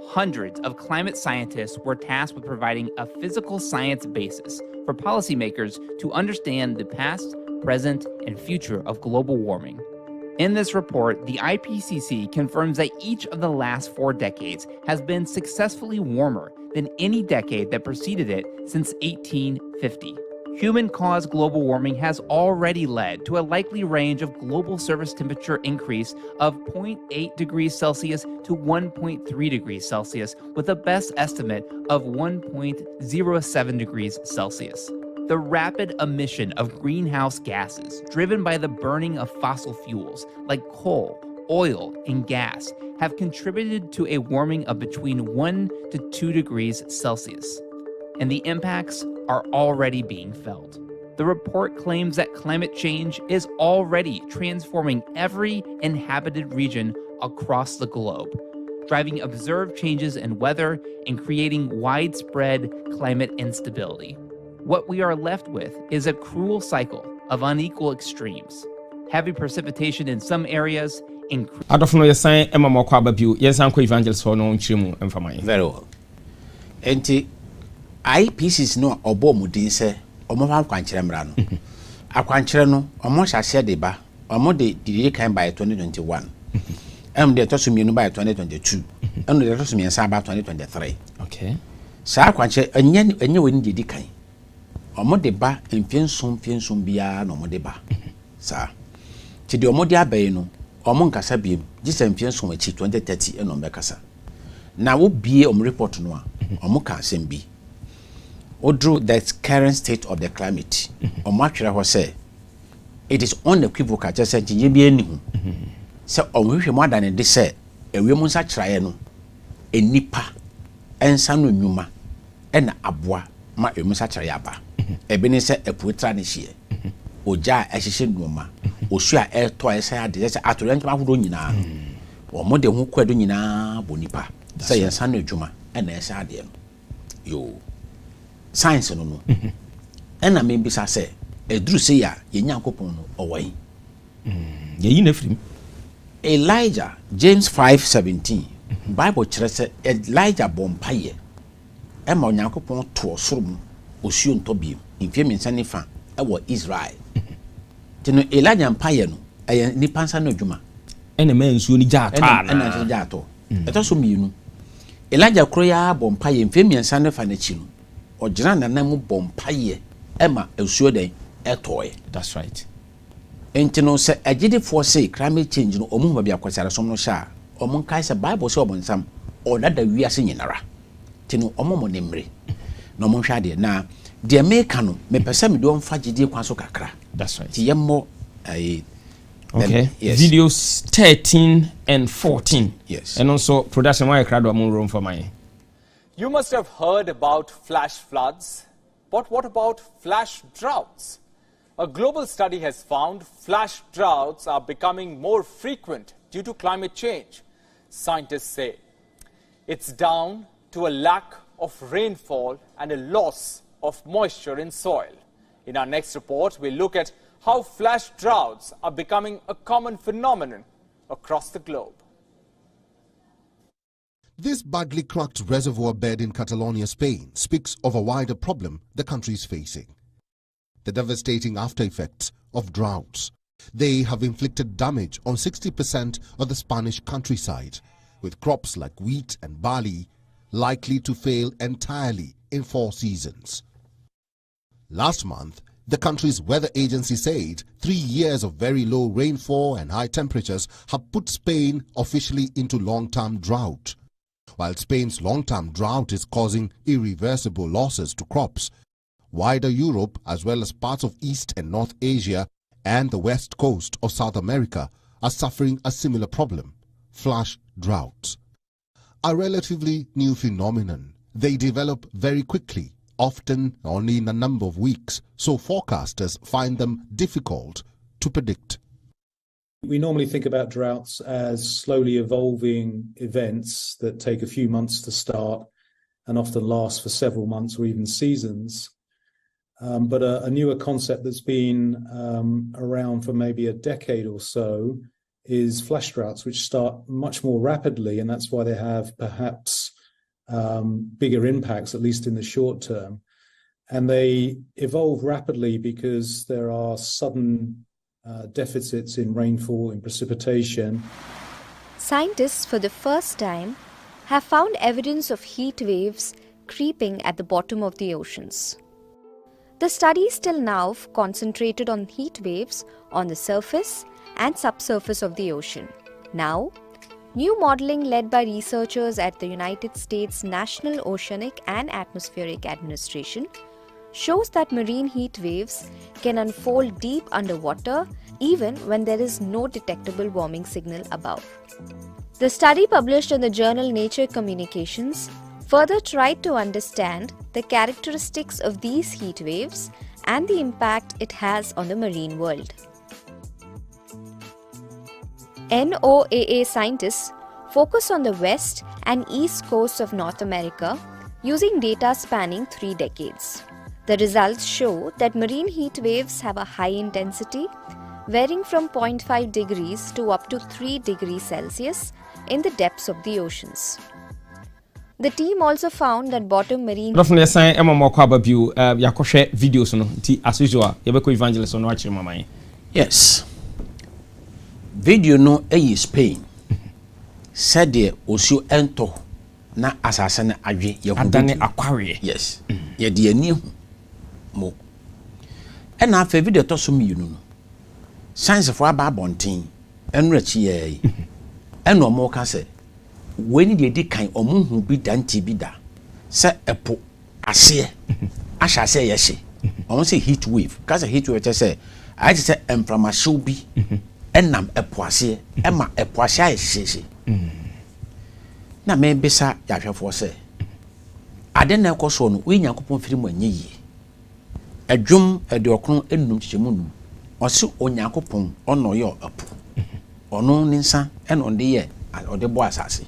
S20: Hundreds of climate scientists were tasked with providing a physical science basis for policymakers to understand the past, present, and future of global warming. In this report, the IPCC confirms that each of the last 4 decades has been successfully warmer than any decade that preceded it since 1850. Human-caused global warming has already led to a likely range of global surface temperature increase of 0.8 degrees Celsius to 1.3 degrees Celsius, with a best estimate of 1.07 degrees Celsius. The rapid emission of greenhouse gases driven by the burning of fossil fuels like coal, oil, and gas have contributed to a warming of between 1 to 2 degrees Celsius, and the impacts are already being felt. The report claims that climate change is already transforming every inhabited region across the globe, driving observed changes in weather and creating widespread climate instability. What we are left with is a cruel cycle of unequal extremes. Heavy precipitation in some areas.
S1: I don't know your sign, Emma Mokwababu, yes, Uncle Evangelist for no chimu and for my.
S2: Very well. Enti IPCC no obo mudin se omo fa kwanchere mra no. Akwanchere no omo hyase de ba. Omo de didi kan by 2021. De tosu mienu by 2022. De tosu miensa by 2023.
S1: Okay.
S2: Sa akwanchere enye woni didi kan. Omo de ba mfiensum bia no omo de ba. Sa ti de omo de abai no omo nkasa biem gisa mfiensum achi 2030 eno mbekasa. Na wo bie omo report no a omo ka asem bi. Odru the current state of the climate. O matwere ho say it is unequivocal just say ye bi eni hu. Se onhwehwe mo adane de say ewiem nsa kyrae no enipa ensa no nwuma ena aboa ma ewiem nsa kyrae aba. Ebe ne se eputra ne hye. Oja ehihye nwoma. Osu a eto esa ade se atorenchama hodo nyina. O mo de hu kwado nyina bonipa. Say yensa no adwuma ena esa ade no. Yo science no no. Ena me bisa say edru say ya ye nyankopon no owai.
S1: Ye yi na frim.
S2: Elijah James 5:17 Bible kire say Elijah bompaye e ma nyankopon to osoro mu osuo ntobiem mfie mensa ne fa e wo Israel. Tino Elijah mpaye no e nipa nsa no adwuma
S1: ene ma nsuo ni gya ato
S2: ena nsuo gya ato eto so mienu Elijah kroya bompaye mfie mensa ne fa na chi no ogyina nanam bompaye e ma osuo den etoye.
S1: That's right.
S2: Entino se agidefo say climate change no omu ba bia kwasare som no sha omu kai se Bible say obonsam odada wiase nyinara tino omo mo ne mmre no mo hwa de na de meka no me pese me do mfa gidie kwaso kakra.
S1: That's right.
S2: Ti yemmo
S1: okay.
S2: Yes.
S1: Videos 13 and 14.
S2: Yes.
S1: And also production why crowd mo room for my.
S21: You must have heard about flash floods, but what about flash droughts? A global study has found flash droughts are becoming more frequent due to climate change. Scientists say it's down to a lack of rainfall and a loss of moisture in soil. In our next report, we'll look at how flash droughts are becoming a common phenomenon across the globe.
S22: This badly cracked reservoir bed in Catalonia, Spain, speaks of a wider problem the country is facing. The devastating after effects of droughts. They have inflicted damage on 60% of the Spanish countryside, with crops like wheat and barley likely to fail entirely in 4 seasons. Last month, the country's weather agency said 3 years of very low rainfall and high temperatures have put Spain officially into long-term drought. While Spain's long-term drought is causing irreversible losses to crops, wider Europe as well as parts of East and North Asia and the west coast of South America are suffering a similar problem, flash droughts. A relatively new phenomenon. They develop very quickly, often only in a number of weeks, so forecasters find them difficult to predict.
S23: We normally think about droughts as slowly evolving events that take a few months to start and often last for several months or even seasons. But a newer concept that's been around for maybe a decade or so is flash droughts, which start much more rapidly, and that's why they have perhaps bigger impacts, at least in the short term. And they evolve rapidly because there are sudden deficits in rainfall, in precipitation.
S24: Scientists, for the first time, have found evidence of heat waves creeping at the bottom of the oceans. The studies till now concentrated on heat waves on the surface and subsurface of the ocean. Now, new modeling led by researchers at the United States National Oceanic and Atmospheric Administration shows that marine heat waves can unfold deep underwater even when there is no detectable warming signal above. The study, published in the journal Nature Communications, further tried to understand the characteristics of these heat waves and the impact it has on the marine world. NOAA scientists focus on the west and east coasts of North America using data spanning 3 decades. The results show that marine heat waves have a high intensity, varying from 0.5 degrees to up to 3 degrees Celsius in the depths of the oceans. The team also found that bottom marine...
S1: Roughly, I'm more about you. Yakoshe videos, no. As usual, you evangelist on watching my mind.
S2: Yes. Video no Spain. Said the Osu ento na asasana adwe
S1: Adane aquarium.
S2: Yes. Ye de ani mo. And na fa video to so mi no. Science for aba bonten. Enra chi ye. Eno mo ka se when they di kan omo hu bi danti bi da. Se epo ase asha say yes on say heat wave cause heat wave say I just say inflammation bi enam epoase ema epoase ayehye na me bisa yahwefo say ade na ekoso no we nyankopon firi mu anyeyi adwum ede okron enum chichemu num osi onyankopon ono ye apu ono ninsa ena onde ye ode bo asase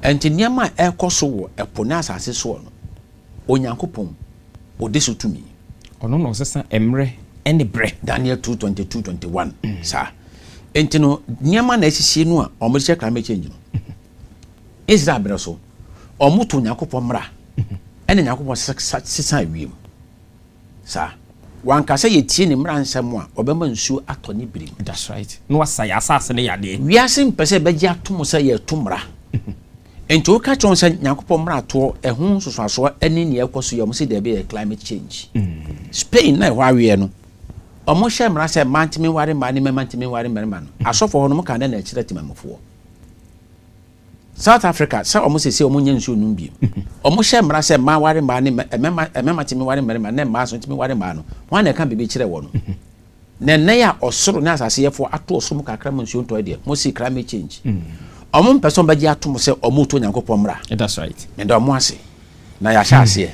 S2: enti niam ekoso wo epo na asase so no onyankopon ode so tumi ono no sesa Mmre ene bre Daniel 2:22-21 sa enti no niam na esisi no a omriche climate change no Israel bre so omuto onyankopon mra ene nyankopon sesa wiem sa wanka say yetie ni mra nsem a obema nsuo atoni birim. That's right. No asaya asase ne yade wiase mpese beji atom say ye tomra enti o ka chon say nyankopon mra to ehun sosoaso eni ne ekoso yom say there be climate change. Spain na wa wie no omo hye mra say mantimi ware ma ne mantimi ware mma no asofo ho no ka na na kire timamfo South Africa sa omo sese omo nya nsuo num biem omo hye mra say ma ware ma ne emema timi ware mma na ma so timi ware ma no wan na ka bebe kire wo no na ya osoro na asase yefo ato osum kakra mo nsuo to de mo see climate change omo person baji ato mo say omo to nyankopon mra. That's right. And omo ase na ya hyase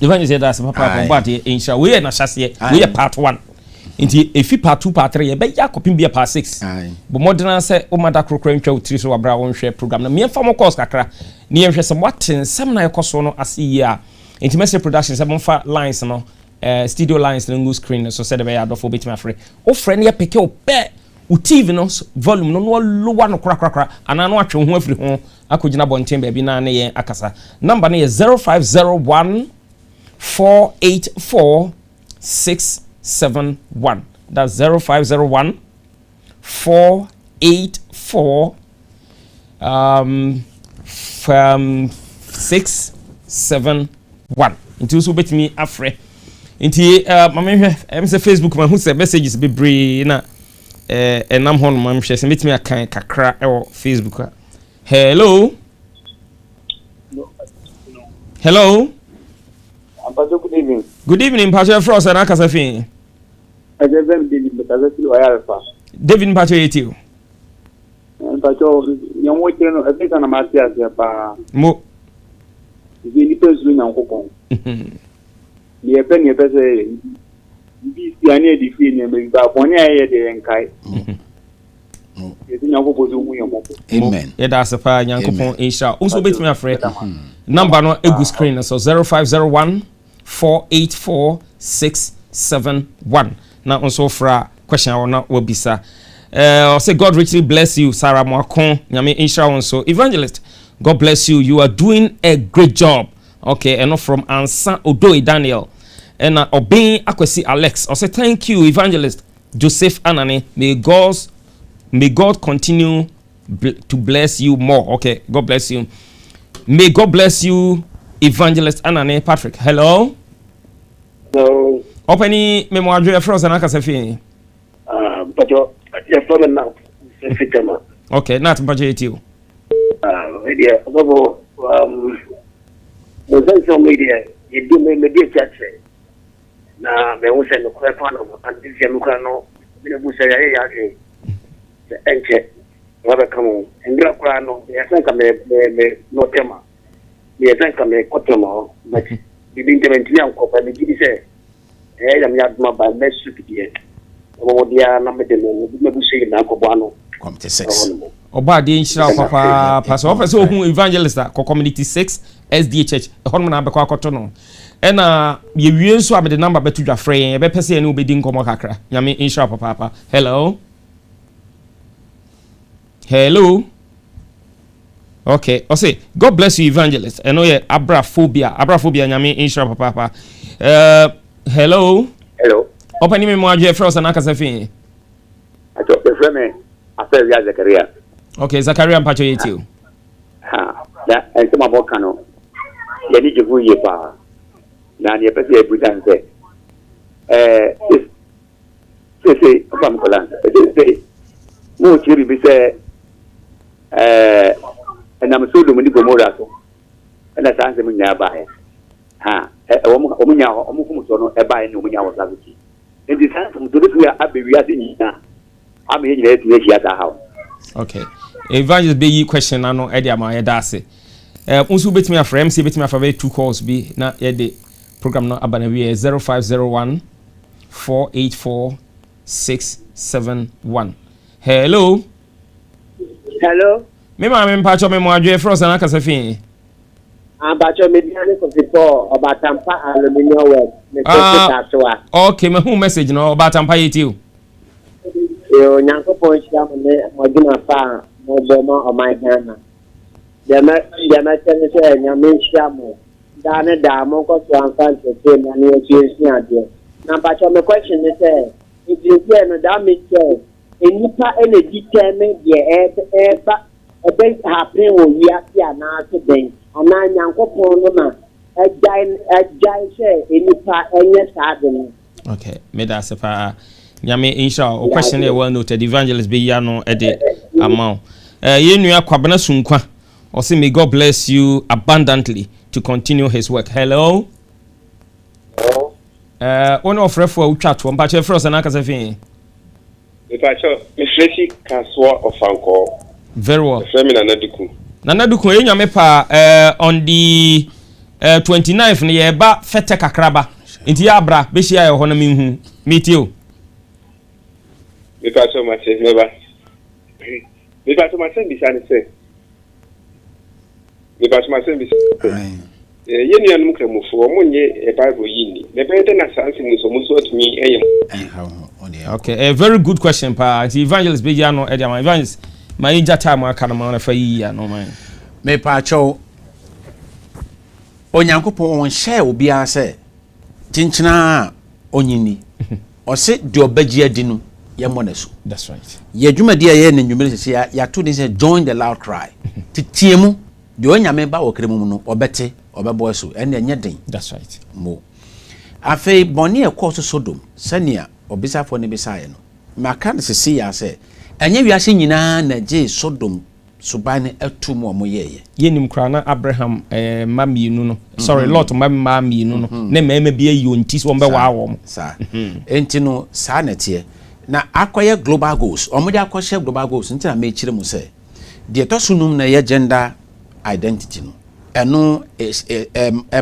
S2: even you say that's papa but insha we na hyase we part 1 inti efi part 2 part 3 ye be yakopim bia part 6 but modern say o mada krokra ntwa utiri so wabra won hwe program na me fa mo course kakra ne ye hwe some watin some na ekoso no asi ya inti message production say monfa lines no studio lines no go screen so say the be adofo bit my free o friend ye peke o pe o TV no volume no no lower no kra ana no atwe ho afiri ho akogina bonten ba bi na ne ye akasa number no ye 0501 484 671. That's 0501 484 671. Into so bet me afre. Into mama em say Facebook man who say messages be bree na enam hon mam hwe say bet me akan kakra e Facebook. Hello. Hello.
S3: Good evening.
S1: Good evening, Pastor Frost and Akasafin. David Pacho Etio.
S3: And Pacho, young watching a bit on a Matias.
S1: Mo.
S3: The person on Hopon. The penny person. This Piania defeating about 1 year and Kai.
S1: Amen. Yeah, that's a fire young coupon Asia. Also, bet me afraid. Number no egu screen so 0501 484 671. Now also for question or not will be sir. Say God richly bless you, Sarah Mwakon. Nyame Insha also evangelist. God bless you. You are doing a great job. Okay, and not from Ansa Odoi Daniel. And obeying Akwesi Alex. I say thank you, evangelist Joseph Anani. May God continue to bless you more. Okay, God bless you. May God bless you, evangelist Anane Patrick. Hello.
S3: Hello.
S1: Opening memoir frozen Akasafi.
S3: But you're from now.
S1: Okay, not budget you.
S3: Media. Social media. You do media chat. Now, me who send the question and this is no. Me who say I enche waba kamo ngira kwa no ya sanka me no tema ya sanka me kotema but bibi interventi yanko pa me gidi se ya mi aduma ba mesu pidie omo dia na me de no me busi na ko bano
S2: community 6
S1: oba de nshira papa pastor officer ohun evangelist ko community 6 SDA church honmo na be kwa koto no ena ye wie nso abede number betu dwa frɛ ye be pese ene obedi nkomo kakra nyame nshira papa. Hello. Hello. Okay. I say God bless you, evangelist. I know you abraphobia nyame insha papa. Hello.
S3: Hello.
S1: Open me mo adwe frost na Akasafin.
S3: I talk the friend after Zakaria.
S1: Okay, Zakaria mpacho yeti.
S3: Ha. Da ento maboka no. Ye ni jevu ye pa. Na ni pese e budan se. Say papa mkola. Say mo chiri bi se and I'm so many Gomorrah. And that's answer me nearby. Ha, omunya omufumu so no eba ni omunya wo saviki ndi san from to this we are we are seeing na am ye nyina etu ehia ta ha.
S1: Okay, evangelist be yi question na no e dey ama ye da ase unsu betimi afra MC betimi afra be 2 calls bi na ye dey program no abana we 0501 484 671. Hello. Me ma me mpacho me mo adwe frost na kasa fin.
S4: Abacho mediane ko before obatampa aluminium world.
S1: Okay, me who message no obatampa yeti o.
S4: Yo nyanko ponchia mo gina fa mo bomo o my Ghana. Dema tene se nyame hia mo. Dane da mo ko so anfa tete na ne echi ade. Na bacho me question is say if you no that means enipa energy teme de eba happen wo wiase na accident ana nyankopon no na agai share enipa enye sade.
S1: Okay, me da se pa nyame inshallah o question e well noted evangelist be ya no e de amount ye nua kwabena sunkwa o say may God bless you abundantly to continue his work. Hello. One of refu utwa to mpa che frost na kasa fin.
S5: Mifreshi Kaswa of Anko.
S1: Very well.
S5: Nanaduku
S1: enya me pa on the 29th ne ye ba fete kakraba. Nti ya bra be hia ye ho na menhu. Meet you.
S5: Mipacho mache neba. Mipacho mache bisane se. Mipacho mache bisane. Yeni anu kremufu omunye Bible yini. Nebete na sansi muso muso atumi eyem.
S1: Okay, a very good question pa. The evangelist be ya no e dia evangelist. My inja time aka na ma na fa yi ya no man.
S2: Me pa cho onyankopon won share obi a se chinchina onyini. O se de obaji adi no ye mo na so.
S1: That's right.
S2: Ye dwumadi a ye na nwumere se ya to dey say join the loud cry. Titiemu de onyame ba wo kremu no obete obebo so ene enye den.
S1: That's right.
S2: Mo afei boni e course Sodom sania obisafo ne bisaye no maka ne sisi ya se enye wiase nyina na je Sodom subane atum o moyeye
S1: yenim kra na Abraham mamienu no sorry Lot mamienu no ne mema bia yonti so mbe wa awom
S2: sa enti no sa na tie na akoye global goals omode akoshe global goals nti na me chire mu se de to sunum na ye gender identity no eno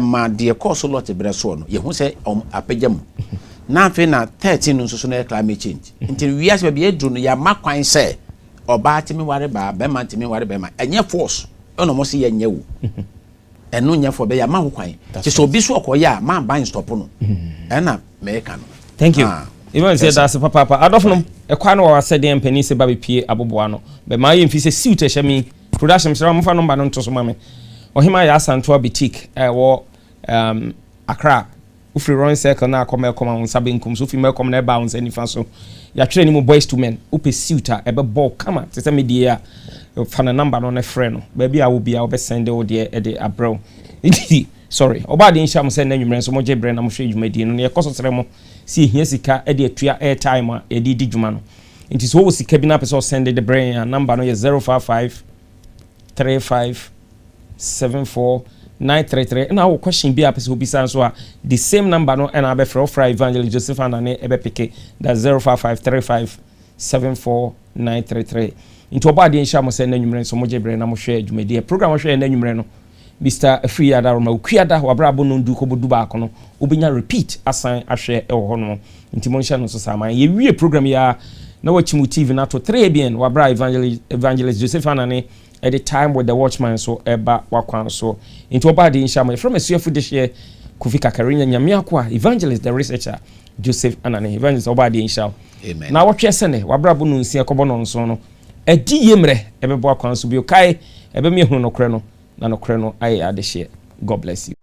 S2: ma de course Lot breso no ye hu se apagam na afi na 13 no so na climate change nti wiase ba bia dru no ya makwan se oba timi ware ba be man timi ware be ma enye force ono mo se ye nye wo eno nye for be ya ma ho kwan ti so bi so okoya ma ban stop no ena me ka no.
S1: Thank you. Even say that's papa adofno e kwa no wa said empani se ba be pie aboboa no be ma ye mfi se suit e hye production sira mo fa number no nto so ma me ohima ya Santoa boutique wo Accra ufri run circle na akoma on sabe nkum so fi mekom na ba on sani fa so ya twere ni mo boys to men upe suit a ebe ball kama se se media fa na number no na frɛ no ba bia wo bia wo be send o de e de abro sorry oba de nhyam se na nwumre so mo je bre na mo hwe dwumadi no ne yekoso sere mo si ehia sika e de atua airtime a e di dwuma no nti so wo sika bi na pese o send the brain a number no ye 055 35 74 933 na wo question bi apese obi san so a the same number no and abe fra evangelist Joseph Anane ebe peke that 0553574933 into oba de nsha mo se na nwumre so mo jebre na mo hwe adwumadi program hwe na nwumre no Mr. Free Adaroma ukuada wa brabo no ndu ko bodu ba ko no obinya repeat asan ahwe e wo ho no nti mo nsha no so sama ye wie program ya na wachimu TV na to 3bn wa bra evangelist Joseph Anane at the time with the watchman so eba wakwan so into oba de nsha mo from asuafu de hye kufika karinya nyame akwa evangelist the researcher Joseph Anane evangelist oba de nsha
S2: amen
S1: na wotwe sene wa brabo no nsia kobo no nso no Adiyie Mmre ebe bo akwan so bi kai ebe me hunu no kre no na no kre no aye ade hye. God bless you.